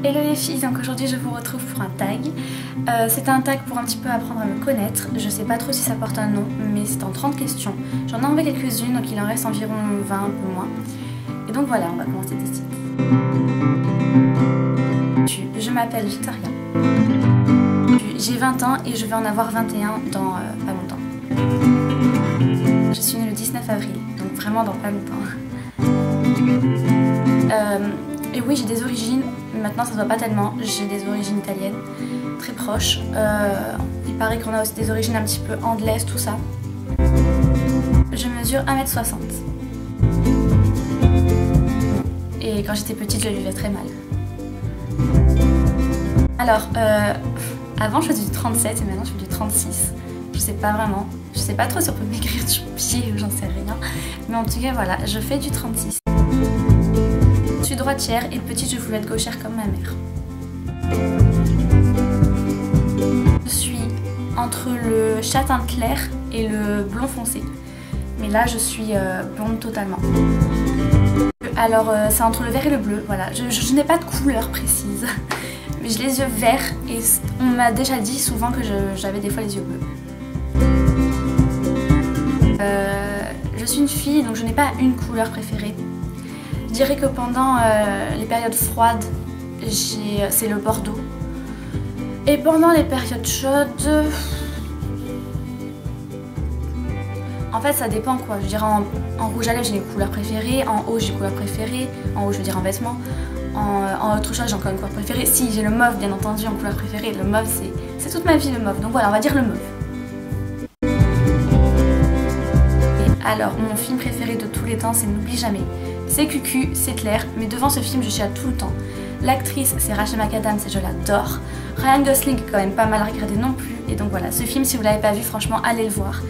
Hello les filles, donc aujourd'hui je vous retrouve pour un tag. C'est un tag pour un petit peu apprendre à me connaître. Je sais pas trop si ça porte un nom, mais c'est en 30 questions. J'en ai enlevé quelques-unes, donc il en reste environ 20, un peu moins. Et donc voilà, on va commencer d'ici. Je m'appelle Victoria. J'ai 20 ans et je vais en avoir 21 dans pas longtemps. Je suis née le 19 avril, donc vraiment dans pas longtemps. Et oui, j'ai des origines, maintenant ça se voit pas tellement, j'ai des origines italiennes, très proches. Il paraît qu'on a aussi des origines un petit peu anglaises, tout ça. Je mesure 1m60. Et quand j'étais petite, je vivais très mal. Alors, avant je faisais du 37 et maintenant je fais du 36. Je sais pas vraiment, je sais pas trop si on peut m'écrire du pied ou j'en sais rien. Mais en tout cas, voilà, je fais du 36. Je suis droitière et petite je voulais être gauchère comme ma mère. Je suis entre le châtain clair et le blond foncé. Mais là je suis blonde totalement. Alors c'est entre le vert et le bleu, voilà. Je n'ai pas de couleur précise. Mais j'ai les yeux verts et on m'a déjà dit souvent que j'avais des fois les yeux bleus. Je suis une fille donc je n'ai pas une couleur préférée. Je dirais que pendant les périodes froides, c'est le bordeaux. Et pendant les périodes chaudes, en fait ça dépend quoi. Je dirais en rouge à lèvres j'ai une couleur préférée, en haut j'ai une couleur préférée, en haut je veux dire en vêtements, en autre chose j'ai encore une couleur préférée. Si j'ai le mauve bien entendu en couleur préférée, le mauve c'est toute ma vie le mauve. Donc voilà, on va dire le mauve. Et alors mon film préféré de tous les temps c'est N'oublie jamais. C'est cucu, c'est clair, mais devant ce film je chiale tout le temps. L'actrice c'est Rachel McAdams et je l'adore. Ryan Gosling est quand même pas mal à regarder non plus. Et donc voilà, ce film si vous l'avez pas vu franchement allez le voir.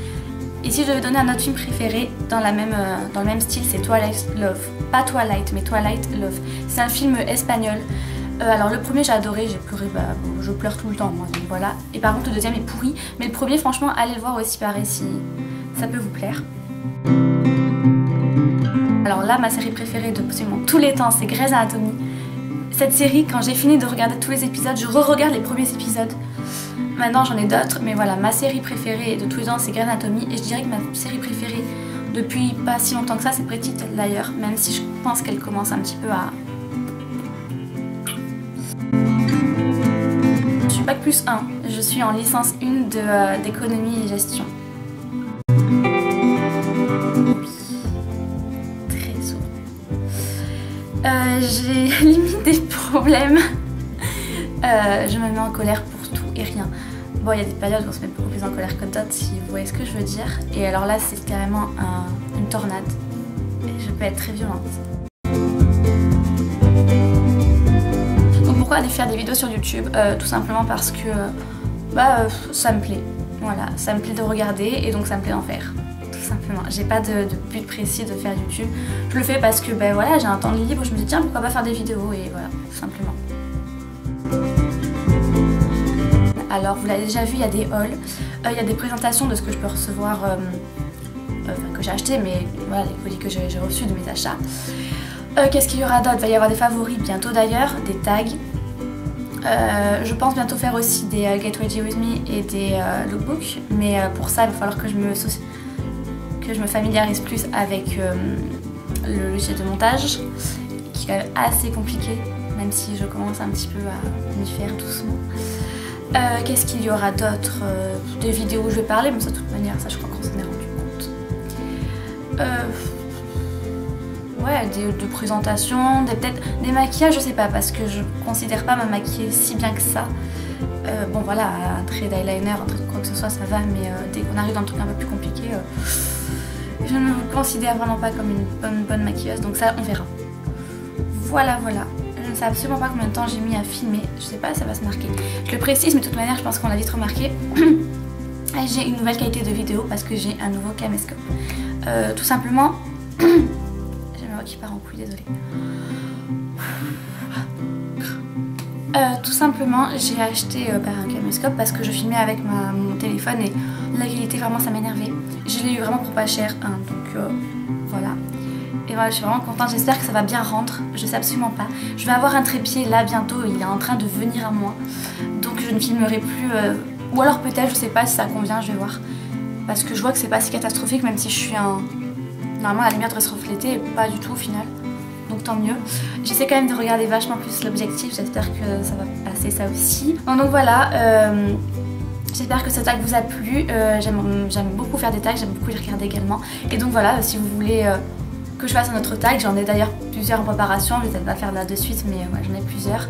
Et si je devais donner un autre film préféré dans le même style c'est Twilight Love. Pas Twilight mais Twilight Love. C'est un film espagnol. Alors le premier j'ai adoré, j'ai pleuré, bon, je pleure tout le temps moi donc voilà. Et par contre le deuxième est pourri. Mais le premier franchement allez le voir aussi pareil si ça peut vous plaire. Alors là, ma série préférée de absolument tous les temps, c'est Grey's Anatomy. Cette série, quand j'ai fini de regarder tous les épisodes, je re-regarde les premiers épisodes. Maintenant, j'en ai d'autres, mais voilà, ma série préférée de tous les temps, c'est Grey's Anatomy. Et je dirais que ma série préférée depuis pas si longtemps que ça, c'est Pretty Little Liars, même si je pense qu'elle commence un petit peu à... Je suis bac plus 1, je suis en licence 1 d'économie et gestion. J'ai limite des problèmes. Je me mets en colère pour tout et rien. Bon, il y a des périodes où on se met beaucoup plus en colère que d'autres, si vous voyez ce que je veux dire. Et alors là, c'est carrément une tornade. Et je peux être très violente. Donc pourquoi aller faire des vidéos sur YouTube? Tout simplement parce que ça me plaît. Voilà, ça me plaît de regarder et donc ça me plaît d'en faire. Simplement, j'ai pas de but précis de faire YouTube. Je le fais parce que voilà, j'ai un temps libre, je me dis tiens pourquoi pas faire des vidéos et voilà, tout simplement. Alors vous l'avez déjà vu, il y a des hauls, il y a des présentations de ce que je peux recevoir, que j'ai acheté, mais voilà les colis que j'ai reçus de mes achats. Qu'est-ce qu'il y aura d'autre? Il va y avoir des favoris bientôt d'ailleurs, des tags. Je pense bientôt faire aussi des Get Ready With Me et des lookbooks, mais pour ça il va falloir que je me familiarise plus avec le logiciel de montage qui est quand même assez compliqué même si je commence un petit peu à m'y faire doucement. Qu'est-ce qu'il y aura d'autre? Des vidéos où je vais parler, mais ça de toute manière ça je crois qu'on s'en est rendu compte. Ouais, de présentations, peut-être des maquillages, je sais pas parce que je considère pas me maquiller si bien que ça. Bon voilà, un trait d'eyeliner, un trait de quoi que ce soit ça va, mais dès qu'on arrive dans un truc un peu plus compliqué, je ne me considère vraiment pas comme une bonne maquilleuse, donc ça on verra. Voilà. Je ne sais absolument pas combien de temps j'ai mis à filmer, je sais pas si ça va se marquer. Je le précise mais de toute manière je pense qu'on l'a vite remarqué. J'ai une nouvelle qualité de vidéo parce que j'ai un nouveau caméscope. Tout simplement, j'ai ma voix qui part en couille, désolée. Tout simplement j'ai acheté un caméscope parce que je filmais avec mon téléphone et la qualité vraiment ça m'énervait. Je l'ai eu vraiment pour pas cher, hein, donc voilà. Et voilà, je suis vraiment contente, j'espère que ça va bien rendre, je sais absolument pas. Je vais avoir un trépied là bientôt, il est en train de venir à moi. Donc je ne filmerai plus, ou alors peut-être, je sais pas si ça convient, je vais voir. Parce que je vois que c'est pas si catastrophique, même si je suis un... Normalement la lumière devrait se refléter, et pas du tout au final. Donc tant mieux. J'essaie quand même de regarder vachement plus l'objectif, j'espère que ça va passer ça aussi. Donc voilà, j'espère que ce tag vous a plu, j'aime beaucoup faire des tags, j'aime beaucoup les regarder également. Et donc voilà, si vous voulez que je fasse un autre tag, j'en ai d'ailleurs plusieurs en préparation, je vais peut-être pas faire là de suite mais ouais, j'en ai plusieurs.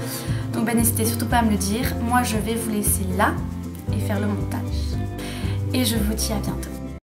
Donc n'hésitez surtout pas à me le dire. Moi je vais vous laisser là et faire le montage. Et je vous dis à bientôt.